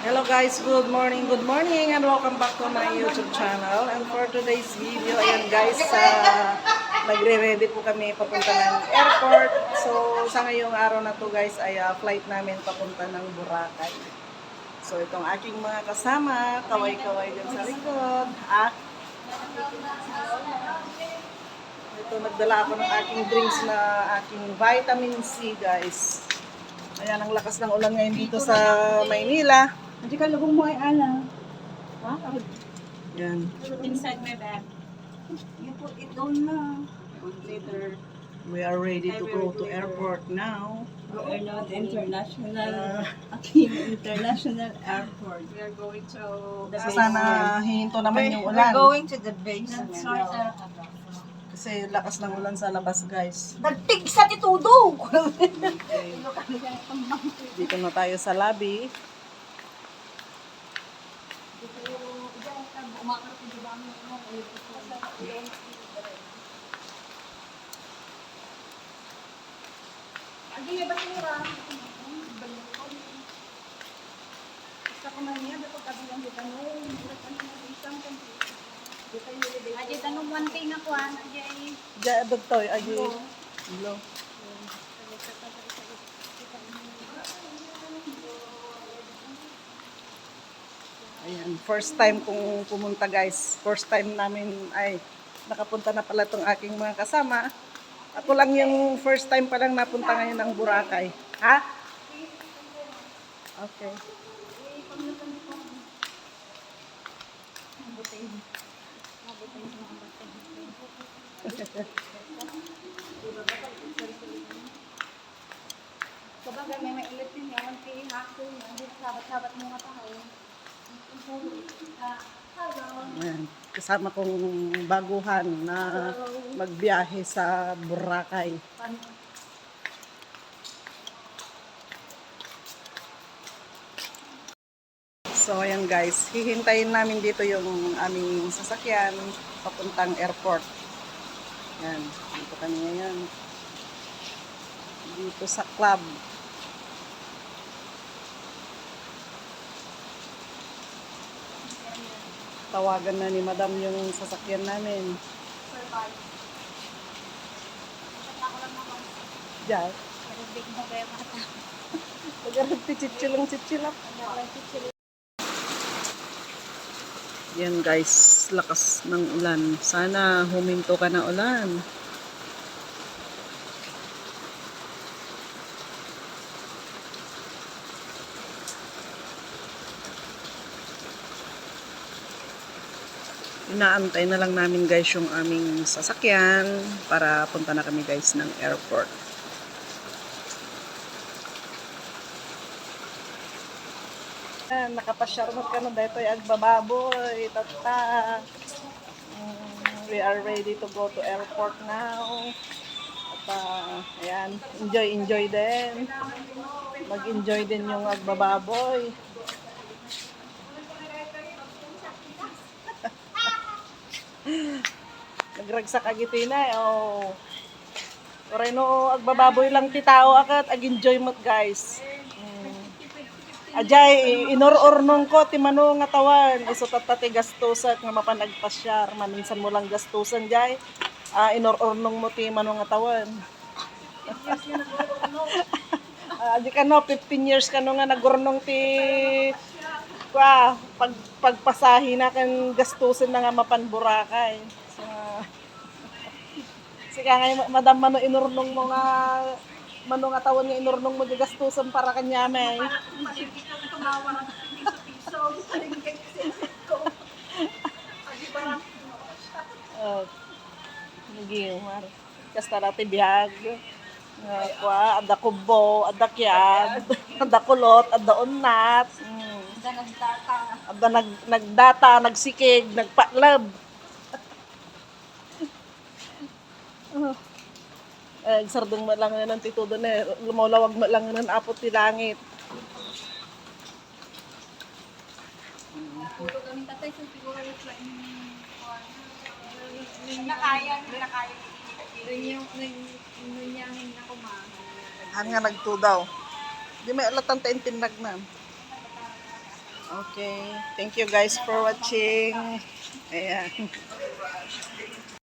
Hello guys, good morning and welcome back to my YouTube channel. And for today's video, ayan guys, nagre-ready po kami papunta ng airport. So sa ngayong araw na to guys ay flight namin papunta ng Boracay. So itong aking mga kasama, kaway-kaway dyan sa likod. Ito, nagdala ako ng aking drinks na aking vitamin C guys. Ayan, ang lakas ng ulan ngayon dito sa Maynila. Hindi ka lubong mo ay ala. Wow. Yan. Inside my bag. You put it down na. Later. We are ready to go to airport now. We are not international. Aking International Airport. We are going to the base. Sana hihinto naman yung We're ulan. going to the base. Kasi lakas ng ulan sa labas guys. Nagtig sa titudo! Dito na tayo sa lobby. Aja tanong one thing ako aja ay Diyan, Dugtoy. Agi. Hello. Ayan, first time kong pumunta guys. First time namin ay nakapunta na pala tong aking mga kasama. Ako lang yung first time pa lang napunta ngayon ng Boracay. Ha? Okay. Kumbaga may mailit din yan kay hako yan sabat-sabat mo nga tayo. Ayan, kasama kong baguhan na magbiyahe sa Boracay. So ayan guys, hihintayin namin dito yung aming sasakyan papuntang airport. Yan, dito kami ngayon. Dito sa club. Tawagan na ni Madam yung sasakyan namin. Diyan. Big mo kaya mata. Pag-arag chichilong-chichilap. Yan guys, lakas ng ulan. Sana huminto ka na ulan. Inaantay na lang namin guys yung aming sasakyan para punta na kami guys ng airport. Nakapasyarmat ka na dito yung agbababoy, tata. We are ready to go to airport now. At ayan, enjoy din. Mag-enjoy din yung agbababoy. Nagragsak agiti na oh. Oray no agbababoy lang ti tao akat ag-enjoy mo guys. Ajay inor-ornong ko ti mano nga tawan iso tatati gastusan nga mapanagpasyar maminsan mo lang gastusan jay. Inor-ornong mo ti mano nga tawan. Di ka no 15 years ka no nga nagurnong ti pagpasahin na kan gastusin na nga mapan Boracay. So, sika nga madam mano inurnong mo nga mano nga tawon nga inurnong mo di gastusin para kanya may. Naging mar. Kasta natin bihag. Ada kubo, ada kyad, ada kulot, ada unat. Ada nagdata, nagsikig, nagpatlab. Sardong mo lang na ng titudo na, lumawag mo lang ng apot ti langit. Nakaya. Nunyangin na kumain. Han nga nagtudaw. Di may alatang taintinag na. Okay. Thank you guys for watching. Ayan.